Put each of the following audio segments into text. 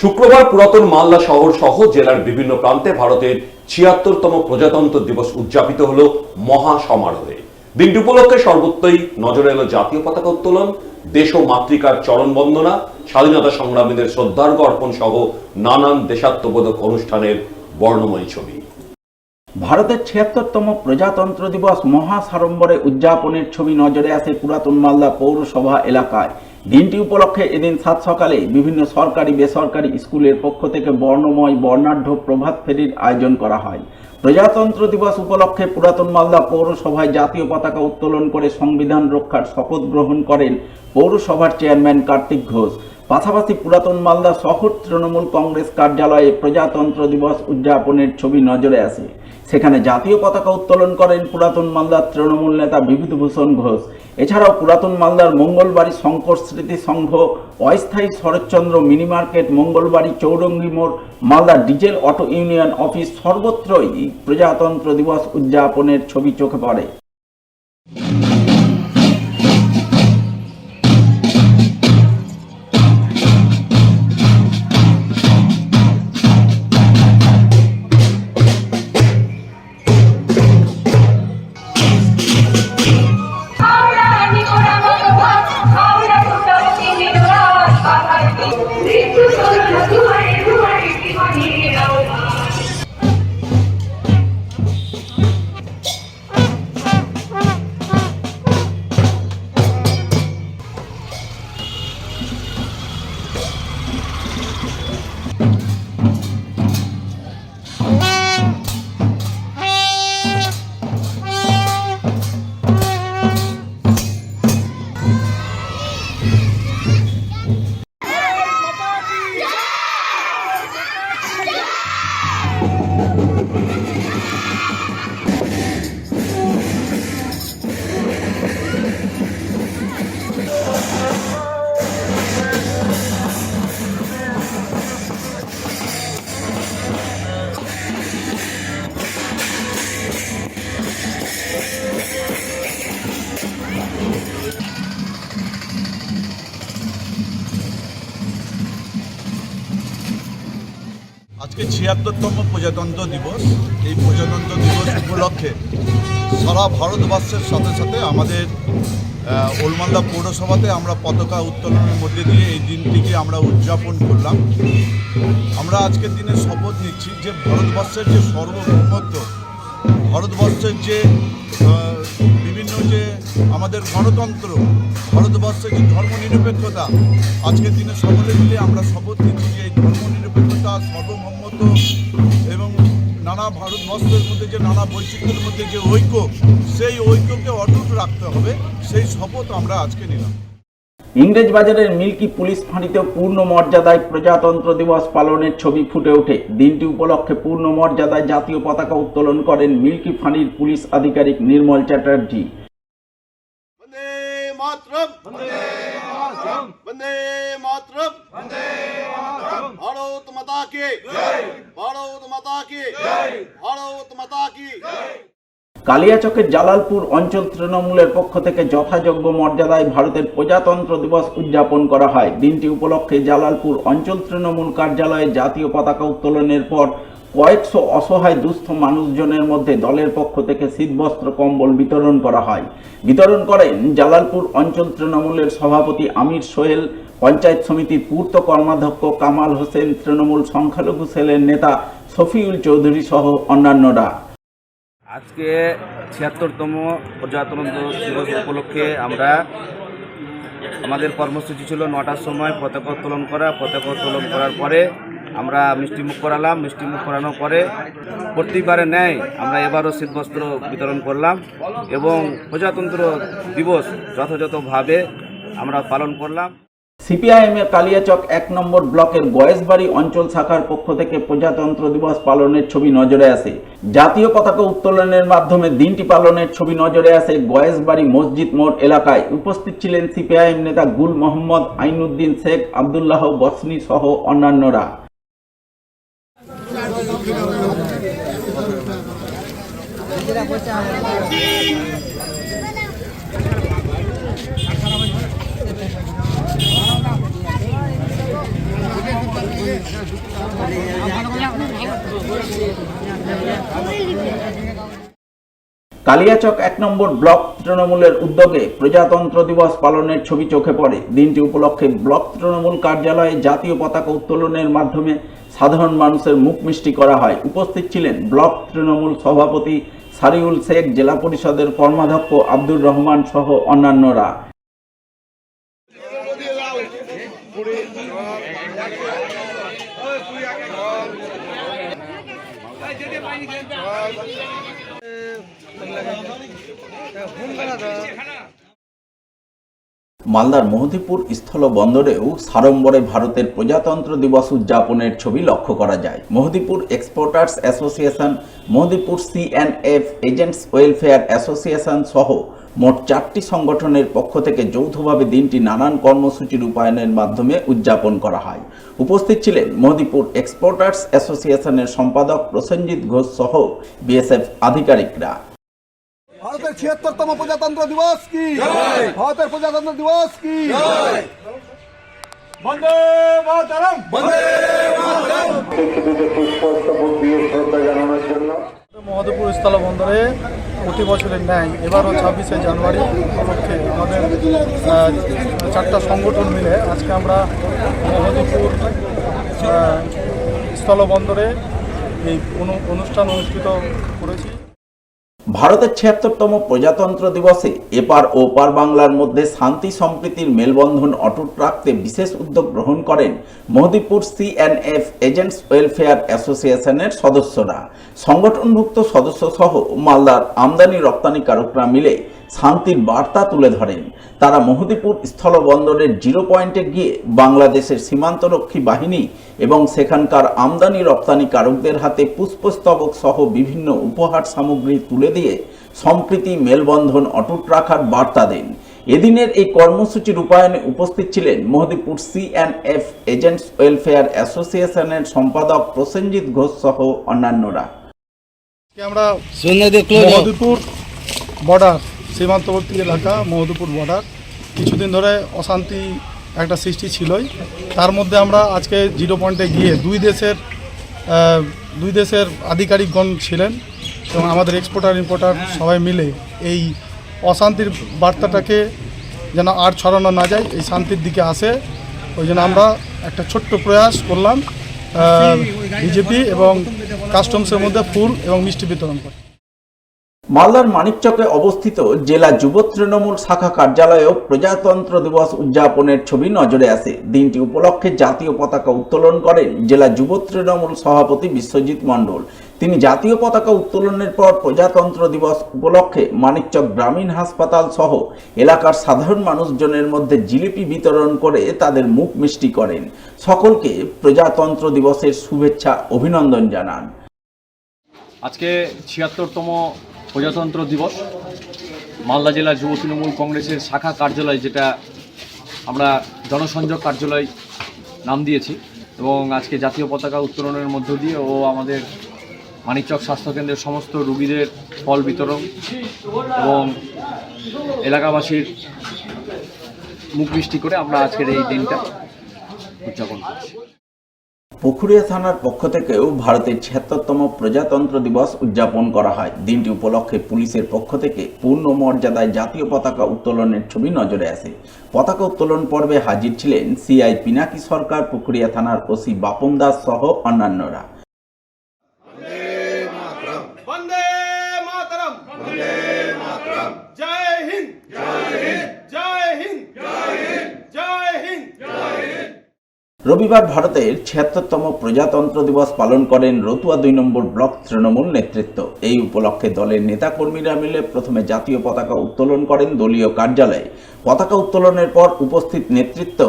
শুক্রবার পুরাতন মালদা শহর সহ জেলার বিভিন্ন প্রান্তে ভারতের ৭৬তম প্রজাতন্ত্র দিবস উদযাপিত হলো মহা সমারোহে। দিনটি উপলক্ষে সর্বত্রই নজরে এলো জাতীয় পতাকা উত্তোলন, দেশ ও মাতৃকার চরণ বন্দনা, স্বাধীনতা সংগ্রামীদের শ্রদ্ধার্ঘ অর্পণ সহ নানান দেশাত্মবোধক অনুষ্ঠানের বর্ণময়ী ছবি। ভারতের ৭৬তম প্রজাতন্ত্র দিবস মহা সাড়ম্বরে উদযাপনের ছবি নজরে আসে পুরাতন মালদা পৌরসভা এলাকায়। দিনটি উপলক্ষে এদিন সাত সকালে বিভিন্ন সরকারি বেসরকারি স্কুলের পক্ষ থেকে বর্ণময় বর্ণাঢ্য প্রভাত ফেরির আয়োজন করা হয়। প্রজাতন্ত্র দিবস উপলক্ষে পুরাতন মালদা পৌরসভায় জাতীয় পতাকা উত্তোলন করে সংবিধান রক্ষার শপথ গ্রহণ করেন পৌরসভার চেয়ারম্যান কার্তিক ঘোষ। পাশাপাশি পুরাতন মালদা শহর তৃণমূল কংগ্রেস কার্যালয়ে প্রজাতন্ত্র দিবস উদযাপনের ছবি নজরে আসে। সেখানে জাতীয় পতাকা উত্তোলন করেন পুরাতন মালদার তৃণমূল নেতা বিভূতিভূষণ ঘোষ। এছাড়াও পুরাতন মালদার মঙ্গলবাড়ি শঙ্কর স্মৃতি সংঘ, অস্থায়ী শরৎচন্দ্র মিনি মার্কেট, মঙ্গলবাড়ি চৌরঙ্গি মোড়, Malda diesel auto union office সর্বত্রই প্রজাতন্ত্র দিবস উদযাপনের ছবি চোখে পড়ে। আজকে ৭৬তম প্রজাতন্ত্র দিবস। এই প্রজাতন্ত্র দিবস উপলক্ষে সারা ভারতবর্ষের সাথে সাথে আমাদের ওলমালদা পৌরসভাতে আমরা পতাকা উত্তোলনের মধ্যে দিয়ে এই দিনটিকে আমরা উদযাপন করলাম। আমরা আজকের দিনে শপথ নিচ্ছি যে ভারতবর্ষের যে সার্বভৌমত্ব, ভারতবর্ষের যে বিভিন্ন যে আমাদের গণতন্ত্র, ভারতবর্ষের যে ধর্মনিরপেক্ষতা, আজকের দিনে সকলে মিলে আমরা শপথ নিচ্ছি যে এই ধর্মনিরপেক্ষতা, সার্বভৌমত্ব এবং নানা ভারতবর্ষের মধ্যে যে নানা বৈচিত্র্যের মধ্যে যে ঐক্য, সেই ঐক্যকে অটুট রাখতে হবে, সেই শপথ আমরা আজকে নিলাম। ইংরেজবাজারের মিল্কি পুলিশ ফাঁড়িতে পূর্ণ মর্যাদায় প্রজাতন্ত্র দিবস পালনের ছবি ফুটে ওঠে। দিনটি উপলক্ষে পূর্ণ মর্যাদায় জাতীয় পতাকা উত্তোলন করেন মিল্কি ফাঁড়ির পুলিশ আধিকারিক নির্মল চ্যাটার্জি। ভারত মাতা কি জয়, ভারত মাতা কি জয়, ভারত মাতা কি জয়। কালিয়াচকের জালালপুর অঞ্চল তৃণমূলের পক্ষ থেকে যথাযোগ্য মর্যাদায় ভারতের প্রজাতন্ত্র দিবস উদযাপন করা হয়। দিনটি উপলক্ষে জালালপুর অঞ্চল তৃণমূল কার্যালয়ে জাতীয় পতাকা উত্তোলনের পর কয়েকশো অসহায় দুস্থ মানুষজনের মধ্যে দলের পক্ষ থেকে শীতবস্ত্র কম্বল বিতরণ করা হয়। বিতরণ করেন জালালপুর অঞ্চল তৃণমূলের সভাপতি আমির সোহেল, পঞ্চায়েত সমিতির পূর্ত কর্মাধ্যক্ষ কামাল হোসেন, তৃণমূল সংখ্যালঘু সেলের নেতা শফিউল চৌধুরী সহ অন্যান্যরা। আজকে ৭৬তম প্রজাতন্ত্র দিবস উপলক্ষে আমরা আমাদের কর্মসূচি ছিল ৯টার সময় পতাকা উত্তোলন করা। পতাকা উত্তোলন করার পরে আমরা মিষ্টিমুখ করালাম। মিষ্টিমুখ করানোর পরে প্রত্যেকবারে ন্যায় আমরা এবারও শীতবস্ত্র বিতরণ করলাম এবং প্রজাতন্ত্র দিবস যথাযথভাবে আমরা পালন করলাম। সিপিআইএমের কালিয়াচক ১ নম্বর ব্লকের গয়েশবাড়ি অঞ্চল শাখার পক্ষ থেকে প্রজাতন্ত্র দিবস পালনের ছবি নজরে আসে। জাতীয় পতাকা উত্তোলনের মাধ্যমে দিনটি পালনের ছবি নজরে আসে গয়েশবাড়ি মসজিদ মোড় এলাকায়। উপস্থিত ছিলেন সিপিআইএম নেতা গুল মোহাম্মদ, আইনুদ্দিন শেখ, আবদুল্লাহ বসনি সহ অন্যান্যরা। কালিয়াচক 1 নম্বর ব্লক তৃণমূলের উদ্যোগে প্রজাতন্ত্র দিবস পালনের ছবি চোখে পড়ে। দিনটি উপলক্ষে ব্লক তৃণমূল কার্যালয়ে জাতীয় পতাকা উত্তোলনের মাধ্যমে সাধারণ মানুষের মুখ মিষ্টি করা হয়। উপস্থিত ছিলেন ব্লক তৃণমূল সভাপতি সারিউল শেখ, জেলা পরিষদের কর্মাধ্যক্ষ আব্দুর রহমান সহ অন্যান্যরা। মালদার মহদীপুর স্থল বন্দরেও সাড়ম্বরে ভারতের প্রজাতন্ত্র দিবস উদযাপনের ছবি লক্ষ্য করা যায়। Mohadipur exporters association, Mohadipur CNF agents welfare association সহ মোট 4টি সংগঠনের পক্ষ থেকে যৌথভাবে দিনটি নানান কর্মসূচি রূপায়ণের মাধ্যমে উদযাপন করা হয়। উপস্থিত ছিলেন মহদীপুর এক্সপোর্টার্স অ্যাসোসিয়েশনের সম্পাদক প্রসেনজিৎ ঘোষ সহ বিএসএফ আধিকারিকরা। ভারতের ৭৬তম প্রজাতন্ত্র দিবস কি? ভারতের প্রজাতন্ত্র দিবস কি? বন্দে মাতরম, বন্দে মাতরম। মহদীপুর স্থলবন্দরে প্রতি বছরের ন্যায় এবারও 26শে জানুয়ারি উপলক্ষে আমাদের 4টা সংগঠন মিলে আজকে আমরা মহদীপুর স্থলবন্দরে এই অনুষ্ঠান অনুষ্ঠিত করেছি। ভারতের ৭৬তম প্রজাতন্ত্র দিবসে এপার ও ওপার বাংলার মধ্যে শান্তি সম্প্রীতির মেলবন্ধন অটুট রাখতে বিশেষ উদ্যোগ গ্রহণ করেন মহদীপুর সিএনএফ এজেন্টস ওয়েলফেয়ার অ্যাসোসিয়েশনের সদস্যরা। সংগঠনভুক্ত সদস্য সহ মালদার আমদানি রপ্তানিকারকরা মিলে শান্তির বার্তা তুলে ধরেন। তারা মহদীপুর স্থলবন্দরের 0 পয়েন্টে গিয়ে বাংলাদেশের সীমান্তরক্ষী বাহিনী এবং সেখানকার আমদানি রপ্তানিকারকদের হাতে পুষ্পস্তবক সহ বিভিন্ন উপহার সামগ্রী তুলে দিয়ে সম্প্রীতি মেলবন্ধন অটুট রাখার বার্তা দেন। এদিনের এই কর্মসূচি রূপায়ণে উপস্থিত ছিলেন মহদীপুর সিএনএফ এজেন্টস ওয়েলফেয়ার অ্যাসোসিয়েশনের সম্পাদক প্রসেনজিৎ ঘোষ সহ অন্যান্যরা। আমরা মহদীপুর বর্ডার, সীমান্তবর্তী এলাকা মহদীপুর বর্ডার, কিছুদিন ধরে অশান্তি একটা সৃষ্টি ছিলই। তার মধ্যে আমরা আজকে 0 পয়েন্টে গিয়ে দুই দেশের আধিকারিকগণ ছিলেন এবং আমাদের এক্সপোর্টার ইম্পোর্টার সবাই মিলে এই অশান্তির বার্তাটাকে যেন আর ছড়ানো না যায়, এই শান্তির দিকে আসে, ওই জন্য আমরা একটা ছোট্ট প্রয়াস করলাম। বিজেপি এবং কাস্টমসের মধ্যে ফুল এবং মিষ্টি বিতরণ করে। মালদার মানিকচকে অবস্থিত জেলা যুব তৃণমূল শাখা কার্যালয়েও প্রজাতন্ত্র দিবস উদযাপনের ছবি নজরে আসে। দিনটি উপলক্ষে জাতীয় পতাকা উত্তোলন করেন জেলা যুব তৃণমূল সভাপতি বিশ্বজিৎ মণ্ডল। তিনি জাতীয় পতাকা উত্তোলনের পর প্রজাতন্ত্র দিবস উপলক্ষে মানিকচক গ্রামীণ হাসপাতাল সহ এলাকার সাধারণ মানুষজনের মধ্যে জিলিপি বিতরণ করে তাদের মুখ মিষ্টি করেন। সকলকে প্রজাতন্ত্র দিবসের শুভেচ্ছা অভিনন্দন জানান। আজকে ৭৬তম প্রজাতন্ত্র দিবস, মালদা জেলা যুব তৃণমূল কংগ্রেসের শাখা কার্যালয়, যেটা আমরা জনসংযোগ কার্যালয় নাম দিয়েছি, এবং আজকে জাতীয় পতাকা উত্তোলনের মধ্য দিয়ে ও আমাদের মানিকচক স্বাস্থ্যকেন্দ্রের সমস্ত রোগীদের ফল বিতরণ এবং এলাকাবাসীর মুখ মিষ্টি করে আমরা আজকের এই দিনটা উদযাপন করছি। পুকুরিয়া থানার পক্ষ থেকেও ভারতের ৭৬তম প্রজাতন্ত্র দিবস উদযাপন করা হয়। দিনটি উপলক্ষে পুলিশের পক্ষ থেকে পূর্ণ মর্যাদায় জাতীয় পতাকা উত্তোলনের ছবি নজরে আসে। পতাকা উত্তোলন পর্বে হাজির ছিলেন সিআই পিনাকি সরকার, পুকুরিয়া থানার ওসি বাপন দাস সহ অন্যান্যরা। বন্দে মাতরম, বন্দে মাতরম, জয় হিন্দ, জয় হিন্দ, জয় হিন্দ, জয় হিন্দ, জয় হিন্দ, জয় হিন্দ। রবিবার ভারতের ৭৬তম প্রজাতন্ত্র দিবস পালন করেন রতুয়া 2 নম্বর ব্লক তৃণমূল নেতৃত্ব। এই উপলক্ষে দলের নেতাকর্মীরা মিলে প্রথমে জাতীয় পতাকা উত্তোলন করেন দলীয় কার্যালয়ে। পতাকা উত্তোলনের পর উপস্থিত নেতৃত্ব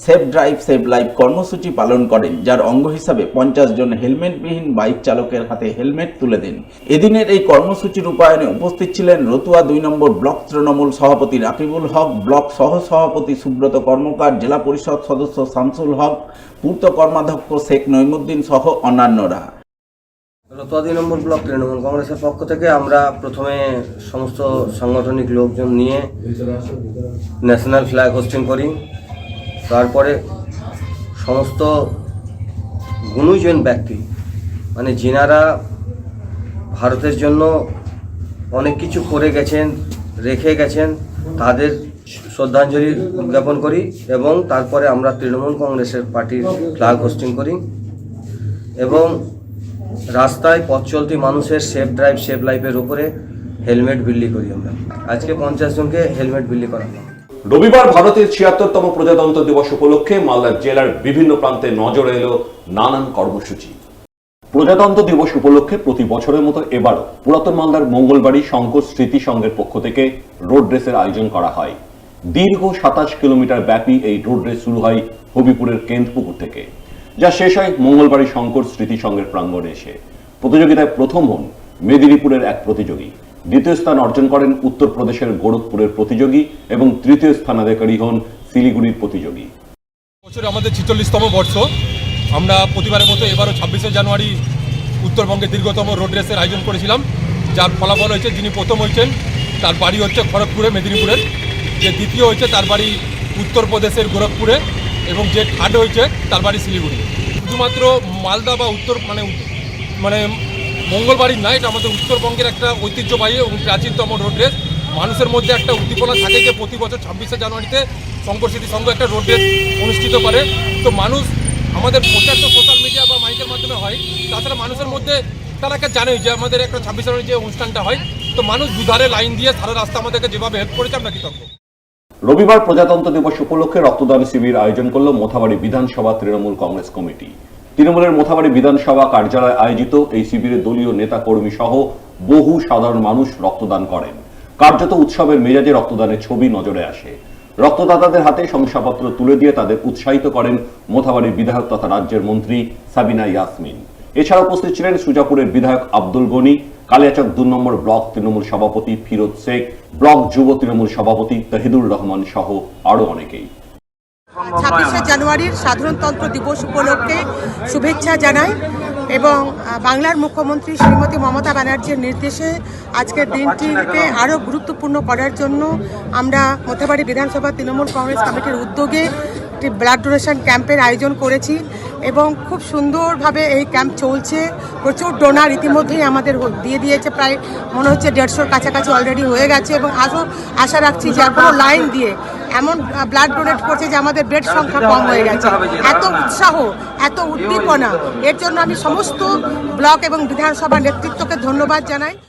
সেফ ড্রাইভ সেভ লাইফ কর্মসূচি পালন করেন, যার অঙ্গ হিসাবে 50 জন হেলমেটবিহীন বাইক চালকের হাতে হেলমেট তুলে দেন। এদিনের এই কর্মসূচি রূপায়ণে উপস্থিত ছিলেন রতুয়া 2 নম্বর ব্লক তৃণমূল সভাপতি রাকিবুল হক, ব্লক সহ সভাপতি সুব্রত কর্মকার, জেলা পরিষদ সদস্য শামসুল হক, পূর্ত কর্মাধ্যক্ষ শেখ নইমুদ্দিন সহ অন্যান্যরা। রতুয়া 2 নম্বর ব্লক তৃণমূল কংগ্রেসের পক্ষ থেকে আমরা প্রথমে সমস্ত সাংগঠনিক লোকজন নিয়ে ন্যাশনাল ফ্ল্যাগ হোস্টিং করি। তারপরে সমস্ত গুণীজন ব্যক্তি, মানে যিনারা ভারতের জন্য অনেক কিছু করে গেছেন, রেখে গেছেন, তাদের শ্রদ্ধাঞ্জলি জ্ঞাপন করি এবং তারপরে আমরা তৃণমূল কংগ্রেসের পার্টির ফ্ল্যাগ হোস্টিং করি এবং রাস্তায় পথ চলতি মানুষের সেফ ড্রাইভ সেফ লাইফের উপরে হেলমেট বিলি করি। আমরা আজকে 50 জনকে হেলমেট বিলি করা হয়। রবিবার ভারতের ৭৬তম প্রজাতন্ত্র দিবস উপলক্ষে মালদা জেলার বিভিন্ন প্রান্তে নজরে এলো নানান কর্মসূচি। প্রজাতন্ত্র দিবস উপলক্ষে প্রতি বছরের মতো এবারও পুরাতন মালদার মঙ্গলবাড়ি শঙ্কর স্মৃতি সংঘের পক্ষ থেকে রোড রেসের আয়োজন করা হয়। দীর্ঘ ২৭ কিলোমিটার ব্যাপী এই রোড রেস শুরু হয় হবিপুরের কেন্দ্রপুকুর থেকে, যা শেষ হয় মঙ্গলবাড়ি শঙ্কর স্মৃতি সংঘের প্রাঙ্গণে এসে। প্রতিযোগিতায় প্রথম হন মেদিনীপুরের এক প্রতিযোগী, দ্বিতীয় স্থান অর্জন করেন উত্তরপ্রদেশের গোরখপুরের প্রতিযোগী এবং তৃতীয় স্থানাধিকারী হন শিলিগুড়ির প্রতিযোগী। বছর আমাদের ৪৬তম বর্ষ। আমরা প্রতিবারের মতো এবারও ২৬শে জানুয়ারি উত্তরবঙ্গের দীর্ঘতম রোড রেসের আয়োজন করেছিলাম, যার ফলাফল হয়েছে যিনি প্রথম হয়েছেন তার বাড়ি হচ্ছে খড়গপুরে মেদিনীপুরের, যে দ্বিতীয় হয়েছে তার বাড়ি উত্তরপ্রদেশের গোরখপুরে এবং যে থার্ড হয়েছে তার বাড়ি শিলিগুড়ি। শুধুমাত্র মালদা বা উত্তর মানে মঙ্গলবাড়ির নয়, এটা আমাদের উত্তরবঙ্গের একটা ঐতিহ্যবাহী এবং প্রাচীনতম রোড রেস। মানুষের মধ্যে একটা উদ্দীপনা থাকে যে প্রতি বছর ২৬শে জানুয়ারিতে শঙ্কর স্মৃতি সংঘ একটা রোড রেস অনুষ্ঠিত করে। তো মানুষ আমাদের প্রচার তো সোশ্যাল মিডিয়া বা মাইকের মাধ্যমে হয়, তাছাড়া মানুষের মধ্যে তারা একটা জানে যে আমাদের একটা ২৬ জানুয়ারি যে অনুষ্ঠানটা হয়, তো মানুষ দুধারে লাইন দিয়ে সারা রাস্তা আমাদেরকে যেভাবে হেল্প করেছে আমরা কৃতজ্ঞ। রবিবার প্রজাতন্ত্র দিবস উপলক্ষে রক্তদান শিবির আয়োজন করল মোথাবাড়ি বিধানসভা তৃণমূল কংগ্রেস কমিটি। তৃণমূলের মোথাবাড়ি বিধানসভা কার্যালয়ে আয়োজিত এই শিবিরে দলীয় নেতা কর্মী সহ বহু সাধারণ মানুষ রক্তদান করেন। কার্যত উৎসবের মেজাজে রক্তদানের ছবি নজরে আসে। রক্তদাতাদের হাতে শংসাপত্র তুলে দিয়ে তাদের উৎসাহিত করেন মোথাবাড়ির বিধায়ক তথা রাজ্যের মন্ত্রী সাবিনা ইয়াসমিন। এছাড়া উপস্থিত ছিলেন সুজাপুরের বিধায়ক আব্দুল গনি, কালিয়াচক ২ নম্বর ব্লক তৃণমূল সভাপতি ফিরোজ শেখ, ব্লক যুব তৃণমূল সভাপতি তহিদুর রহমান সহ আরো অনেকেই। ২৬শে জানুয়ারির সাধারণতন্ত্র দিবস উপলক্ষে শুভেচ্ছা জানাই এবং বাংলার মুখ্যমন্ত্রী শ্রীমতী মমতা ব্যানার্জির নির্দেশে আজকের দিনটিকে আরও গুরুত্বপূর্ণ করার জন্য আমরা মোথাবাড়ি বিধানসভা তৃণমূল কংগ্রেস কমিটির উদ্যোগে একটি ব্লাড ডোনেশন ক্যাম্পের আয়োজন করেছি এবং খুব সুন্দরভাবে এই ক্যাম্প চলছে। প্রচুর ডোনার ইতিমধ্যেই আমাদের দিয়ে দিয়েছে, প্রায় মনে হচ্ছে 150-র কাছাকাছি অলরেডি হয়ে গেছে এবং আজও আশা রাখছি যে এখনও লাইন দিয়ে এমন ব্লাড ডোনেট করছে যে আমাদের বেড সংখ্যা কম হয়ে গেছে। এত উৎসাহ, এত উদ্দীপনা, এর জন্য আমি সমস্ত ব্লক এবং বিধানসভা নেতৃত্বকে ধন্যবাদ জানাই।